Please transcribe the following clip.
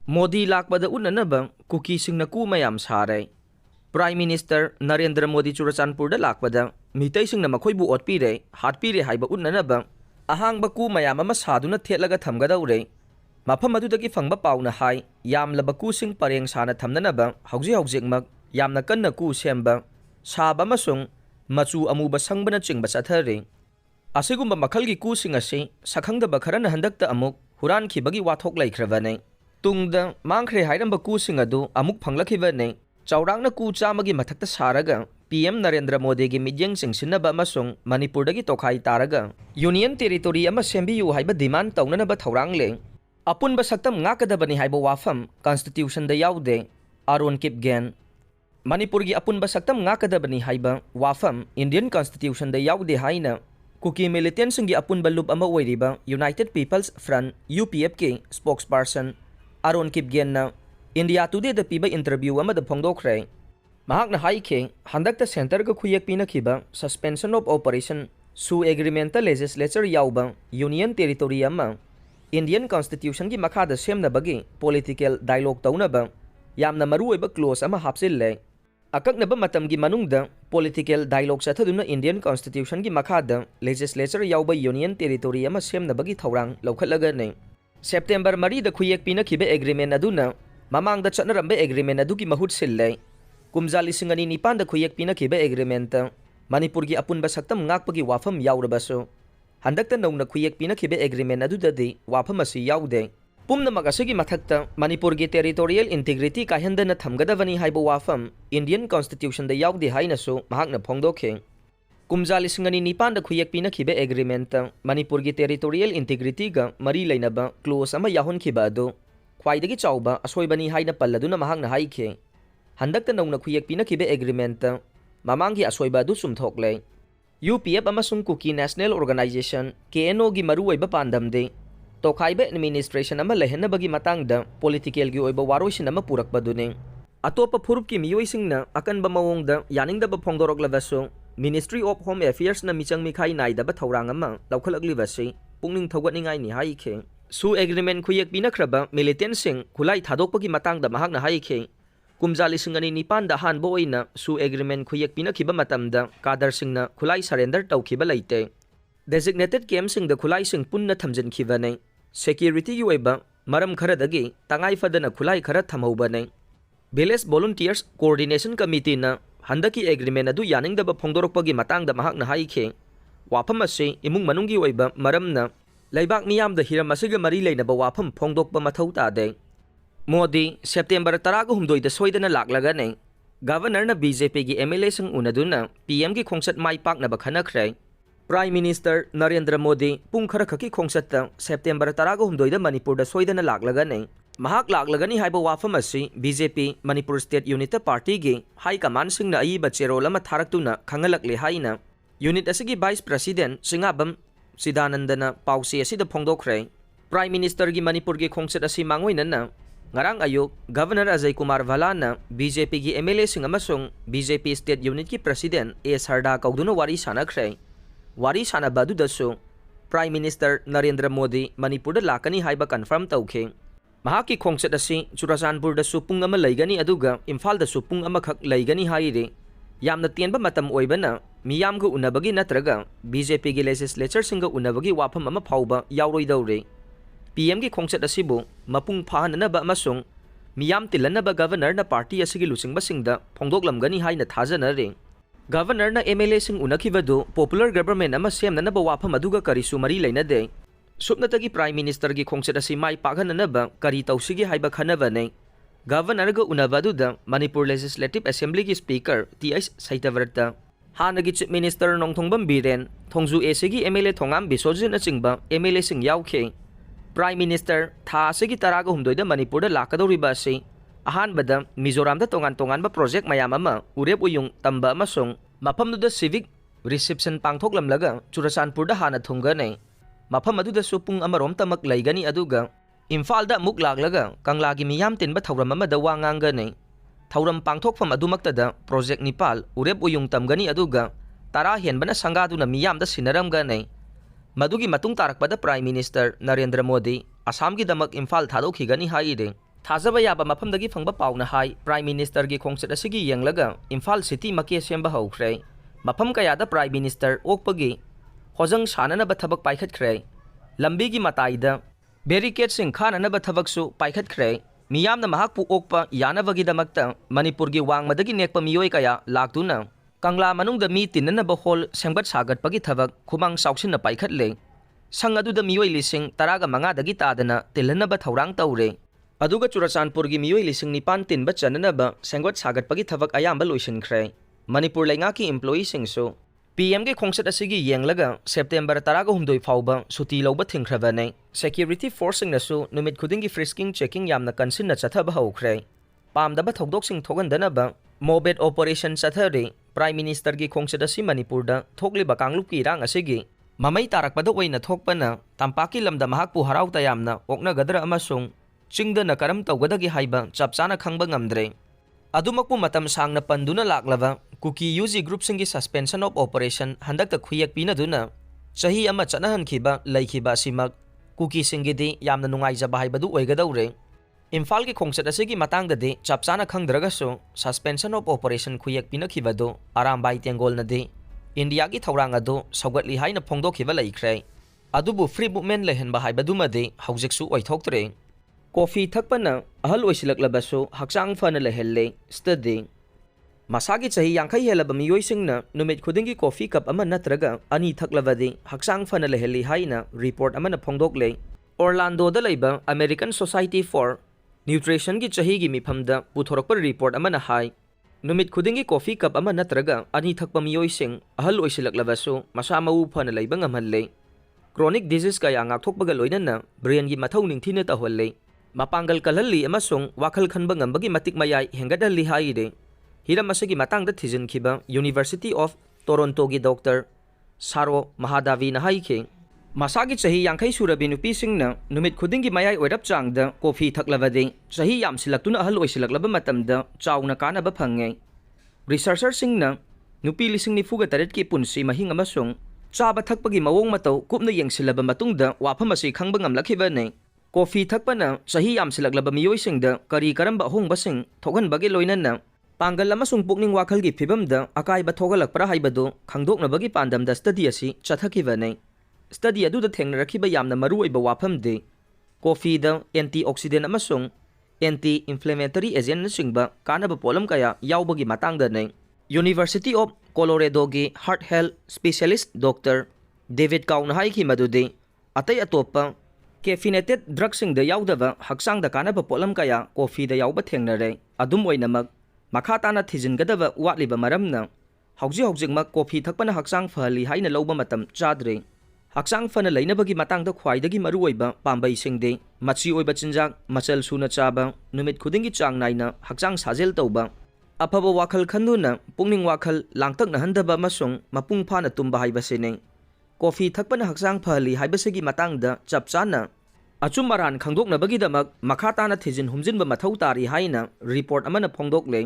मोदी लाकपदा उन्ननबा कुकीसिंगना कू मयाम सारे prime minister Narendra Modi चुरचानपुरदा लाकपदा मितैसिंगना मखोइबु ओटपीरे हाटपीरे हाइबा उन्ननबा अहांगबा कू मयाम अमा सादुना थेटलगा थमगदौरे मफम अदुदगी फंगबा पाउना हाई यामलबा कूसिंग परेंग साना थमननबा हौजिक यामना कन्ना कू सेंबा साबा अमसुंग मचू अमुबा संगबना चिंगबा चथरे असिगुंबा मखलगी कूसिंग असि सखंगदबा खरना हंदक्ता अमुक हुरानखिबगी वाथोक लैख्रबने तुंगदा मांखरे हाइरंबा कूसिंग अदु अमुक फंगलखिबने चौरांगना कू चामगी मथक्ता सारगा पीएम नरेंद्र मोदी की मित्यंग सिंगसिनबा अमसुंग मणिपुरदगी तोखाई तारगा यूनियन टेरिटोरी अमा सेंबियु हाइबा डिमांड तौननबा थौरांगले अपुनबा सक्तम ngakkadabani हाइबा वाफम कॉन्स्टिट्यूशनदा याउदे आरोन किपगेन मणिपुर की अपुनबा सक्तम ngakkadabani हाइबा वाफम इंडियन कॉन्स्टिट्यूशनदा याउदे हाइना कुकी मिलिटेंट सिंगी अपुनबा लुप अमा ओइरिबा यूनाइटेड पीपल्स फ्रंट यूपीएफ के स्पोक्सपर्सन आरोन किपगेन ना इंडिया टुडे द पीबा इंटरव्यू अमदा फोंगदोखरे महाकना हाइखे हंदक्ता सेंटर का खुयक पिनखिबा सस्पेंशन ऑफ ऑपरेशन सु एग्रीमेंट लेजिस्लेचर याउबा यूनियन टेरिटोरी अमा इंडियन कॉन्स्टिट्यूशन की मखादा सेमनबगी पॉलिटिकल डायलॉग तौनबा यामना मरुओइबा क्लोज अमा हापसिल्ले अकक्नबा मतमगी मनुंगदा पॉलिटिकल डायलॉग चथदुना इंडियन कॉन्स्टिट्यूशन की मखादा लेजिस्लेचर याउबा यूनियन टेरिटोरी अमा सेमनबगी थौरांग लौखटलगने सेप्टेंबर 3 दा खुयक पिनखिबा एग्रीमेंट अदुना ममांगदा चटनरंबा एग्रीमेंट अदुगी महूट सिल्ले कुमजा 2009 दा खुयक पिनखिबा एग्रीमेंट मणिपुर की अपुनबा सक्तम ngakkpagi वाफम याउरबसु हंदक्ता नौना खुयक पिनखिबा एग्रीमेंट अदुददी वाफम असि याउदे पुमनमक असigi मथक्ता मणिपुर की टेरिटोरियल इंटीग्रिटी काहंदना थमगदबनी हाइबा वाफम इंडियन कॉन्स्टिट्यूशन दा याउदे हाइनसु महाकना फोंगदोखे कुमजा 2009 दा खुयक पिनखिबा एग्रीमेंट मणिपुर की टेरिटोरियल इंटीग्रिटी गा मरी लेनबा क्लोज अमा याहुनखिबा अदु ख्वाइदगी चाउबा असोइबनी हाइना पल्लदुना महाकना हाइखे हंदक्ता नौना खुयक पिनखिबा एग्रीमेंट ममांगी असोइबा अदु सुमथोकले यूपीएफ अमसुंग कुकी नेशनल ऑर्गेनाइजेशन केएनओ की मरुओइबा पांदमदे तोखाइबा एडमिनिस्ट्रेशन अमा लेहनबगी मतांगदा पॉलिटिकल की ओइबा वारोइसिन अमा पुरकबदुने अतोपा फुरुप की मियोइसिंगना अकनबा मवोंगदा यानिंगदबा फोंगदोरकलबसु मिनिस्ट्री ऑफ होम अफेयर्स ना मिचंग मिखाई नाइदबा थौरांग अमा लौखलकलिबसि पुंगनिंग थौगतनिंगाइनि हाइखे सु एग्रीमेंट खुयक पिनख्रबा मिलिटेंट सिंग खुलाई थादोकपगी मतांगदा महाकना हाइखे कुमजा 2009 दा हानबो ओइना सु एग्रीमेंट खुयक पिनखिबा मतमदा कादर सिंगना खुलाई सरेंडर तौखिबा लैते डेजिग्नेटेड कैम्प सिंग द खुलाई सिंग पुन्ना थमजनखिबने सिक्योरिटी की ओइबा मरम खरदगी तंगाई फदना खुलाई खर थमौबने विलेज वॉलंटियर्स कोऑर्डिनेशन कमिटी ना हंदकी एग्रीमेंट अदु यानिंगदबा फोंदोरकपगी मतांगदा महाकना हाइखे वाफम असि इमुंग मनुंगी ओइबा मरमना लैबाक मियामदा हिरम असिगा मरी लेनबा वाफम फोंदोकपा मथौ तादे मोदी सेप्टेंबर 13 सोइदना लाक्लगने गवर्नर बीजेपी की एमएलए संग उनदुना पीएम की खोंचत माई पाकनबा खन्नाखरे प्राइम मिनिस्टर नरेंद्र मोदी पुंग खर खकी खोंचत सेप्टेंबर 13 मणिपुर सोइदना लाक्लगने महाक लाक्लगनी हाइबा वाफम असि BJP Manipur state unit party की हाई कमान सिंग अईबा चेरोल अमा थारक्तुना खंगलकले हाइना यूनिट असि वाइस प्रेसिडेंट सिंगाबम सिदानंदना पाउसी असिदा फोंदोखरे प्राइम मिनिस्टर की मणिपुर की खोंचत असि मांगोइनना ngarang ayuk Governor Ajay Kumar Valana BJP की MLA सिंग अमसुंग BJP स्टेट यूनिट की प्रेसिडेंट ए सरदा कौदुना वारी सानख्रे वारी सानबादुदसु प्राइम मिनिस्टर नरेंद्र मोदी मणिपुर लाकनी हाइबा कन्फर्म तौखे महाकी खोंचत असि चुराचानपुर दसु पुंग अमा लैगनी अदुगा इम्फाल दसु पुंग अमाखक लैगनी हाइरे यामना तेनबा मतम ओइबना मियामगु उनबगी नत्रगा BJP की लेजिस्लेचर सिंग उनबगी वाफम अमा फाउबा यावरोइदौरे पीएम की खोंचत असिबु मपुंग फाहननबा अमसुंग मियाम तिलनबा गवर्नर ना पार्टी असिगी लुचिंगबा सिंगदा फोंदोकलमगनी हाइना थाजनरे गवर्नर ना एमएलए सिंग उनखिबदु पॉपुलर गवर्नमेंट अमा सेमननबा वाफम अदुगा करिसु मरी लैनदे सुपनतगी प्राइम मिनिस्टर की खोंचत असि माई पागननबा करी तौसिगी हाइबा खनबने गवर्नर ग उनबदुदा मणिपुर लेजिस्लेटिव असेंबली की स्पीकर टीएस सैतव्रत हानगी चीफ मिनिस्टर नोंथोंबम बीरेन थोंजु एसिगी एमएलए थोंगाम बिसोजिन अचिंगबा एमएलए सिंग याउखे प्राइम मिनिस्टर था असिगी 13 मणिपुर लाकदौरिबा असि अहानबदा मिजोराम तोंगान तोंगानबा प्रोजेक्ट मयाम अमा उरेप उयुंग तंबा अमसुंग मफमदुदा सिविक रिसेप्शन पांगथोकलमलगा चुराचानपुर हाना थुंगने मफम अदुदसु पुंग अमरोम तमक लैगनी अदुगा इम्फालदा अमुक लाक्लगा कंगलागी मियाम तिनबा थौरम अमदा वा nganggane थौरम पांगथोकफम अदुमक्तदा प्रोजेक्ट निपाल उरेप उयुंग तमगनी अदुगा 10 हेनबना संगादुना मियामदा सिनरमगने मधुगी मतुंग तारकपदा प्राइम मिनिस्टर नरेंद्र मोदी असम की दमक इम्फाल थादोखिगनी हाइरे थाजबा याबा मफमदगी फंगबा पाउना हाई प्राइम मिनिस्टर की खोंगचट असिगी येंगलगा इम्फाल सिटी मके सेंबा हौख्रे मफम कयादा प्राइम मिनिस्टर ओकपगी होजंग साननबा थबक पाइखतख्रे लंबी की मताइदा बैरिकेड सिंह खाननबा थबकसु पाइखतख्रे मियामना महाकपु ओकपा यानबगीदमक्ता मणिपुर की वांगमदगी नेकपा मियोय कया लाक्तुना कंगला मनुंगदा मी तिन्ननबा होल सेंगबत सागतपगी थबक खुमांग साउसिनना पाइखतले संग अदुदा मियोय लिसिंग तरागा मंगादगी तादना तिल्हनबा थौरांग तौरे अदुगा चुराचानपुर की मियोय लिसिंग निपान तिनबा चननबा सेंगबत सागतपगी थबक अयाम्बा लोइसिनख्रे मणिपुर लेंगाकी एम्प्लॉई सिंगसु पीएम के खोंगचट असिगी येंगलगा सेप्टेम्बर 13 फाउबा सुटी लौबा थिंख्रबने सिक्योरिटी फोर्स सिंगनसु नुमित खुदिंगी फ्रिस्किंग चेकिंग यामना कंसिनना चथबा हौख्रे पामदबा थौदोकसिंग थोगनदनबा मोबेट ऑपरेशन चथरे प्राइम मिनिस्टर की खोंगचट असि मणिपुरदा थोकलिबा कांगलुपकी इरांग असिगी ममई तारकपदा ओइना थोकपना तंपाकी लमदा महाकपु हराउ तयामना ओकनगदरा अमसुंग चिंगदना करम तौगदगी हाइबा चपचाना खंगबा ngamdre अदुमकपु मतम सांगना पंदुना लाक्लबा कुकी यूजी ग्रुप सिंगी सस्पेंशन ऑफ ऑपरेशन हंदकता खुयक पिनदुना चही अमा चनहनखिबा लैखिबा सिमक कुकी सिंगीदी यामना नुंगाइजबा हाइबदु ओइगदौरे इम्फाल की खोंगचट असिगी मतंगददि चपचाना खंगद्रगसु सस्पेंशन ऑफ ऑपरेशन खुयक पिनखिबदु आरामबाई तेंगोलनदि इंडिया की थौरांग अदु सौगतली हाइना फोंदोखिबा लैख्रे अदुबु फ्री मूवमेंट लेहनबा हाइबदुमदि हौजिकसु ओइथोक्तरे कॉफी थकपना अहल ओइसिलक्लाबासु हक्चांग फना लेहल्ले स्टडी मसागी चही यांखै हेलब मियोइसिंगना नुमित खुदिंगी कॉफी कप अमा नत्रगा अनि थकलबदि हक्चांग फना लेहल्ली हाइना रिपोर्ट अमना फोंदोकले ओरलांडोदा लैबा अमेरिकन सोसाइटी फॉर न्यूट्रिशन की चही की मिफमदा पुथोरकपा रिपोर्ट अमना हाई नुमित खुदिंगी कॉफी कप अमा नत्रगा अनि थकपा मियोइसिंग अहल ओइसिलक्लाबासु मसा मऊ फना लैबा ngamhalle क्रोनिक डिजीज का यांगाथोकबगा लोइनना ब्रेन की मथौ निंगथिना तहल्ले मपांगल कलहल्ली अमसुंग वाखल खनबा ngambagi matik mayai hengadalli haire हिरम असगी मतंगदा थिजिनखिबा यूनिवर्सिटी ऑफ टोरंटो की डॉक्टर सारो महादावी नहाइखे मसागी चही यांखै सुरबी नुपी सिंगना नुमित खुदिंगी मयाई ओइरप चांगदा कॉफी थकलबदे चही यामसिलक्तुना अहल ओइसिलक्लबा मतमदा चाउना कानबा फंगे रिसर्चर सिंगना नुपी लिसिंग निफुगा तरेट की पुनसी महिंग अमसुंग चाबा थकपगी मवोंग मतौ कुपना येंगसिलबा मतुंगदा वाफम असि खंगबा ngamlakhibane कॉफी थकपना चही यामसिलक्लबा मियोइसिंगदा करी करंबा होंगबसिंग थोगनबगे लोइनना पांगल अमसुंग पुकनिंग वाखल की फिबमदा अकाइबा थोगलकपरा हाइबदो खंगदोकनबगी पांदमदा स्टडी असि चथकिबने स्टडी अदुदा थेंगनरखिबा यामना मरुओइबा वाफमदे कॉफीदा एंटीऑक्सीडेंट अमसुंग एंटी इन्फ्लेमेटरी एजेंट सिंगबा कानबा पोलम कया यावबगी मतंगदने यूनिवर्सिटी ऑफ कोलोराडो की heart health specialist doctor David Kao हाइखि मदुदे अतै अतोपा कैफिनेटेड ड्रग्सिंग यावदबा हक्चांग कानबा पोलम कया कॉफी यावबा थेंगनरे अदुम ओइनमक मखा ताना थिजिनगदबा वाटलिबा मरमना हौजिक कॉफी थकपना हक्चांग फहली हाइना लौबा मतम चाद्रे हक्चांग फना लैनबगी मतंगदा ख्वाइदगी मरुओइबा पांबैसिंगदे मची ओइबा चिंजाक मचल सुना चाबा नुमित खुदिंगी चांग नाइना हक्चांग साजेल तौबा अफबा वाखल खंदुना पुंगनिंग वाखल लांगतकना हंदबा मसुंग मपुंग फाना तुंबा हाइबसिने कॉफी थकपना हक्चांग फहली हाइबसिगी मतंगदा चपचाना अचुम अरान खंगदोकनबगीदमक मखा ताना थिजिन हुमजिनबा मथौ तारी हाइना रिपोर्ट अमना फोंदोकले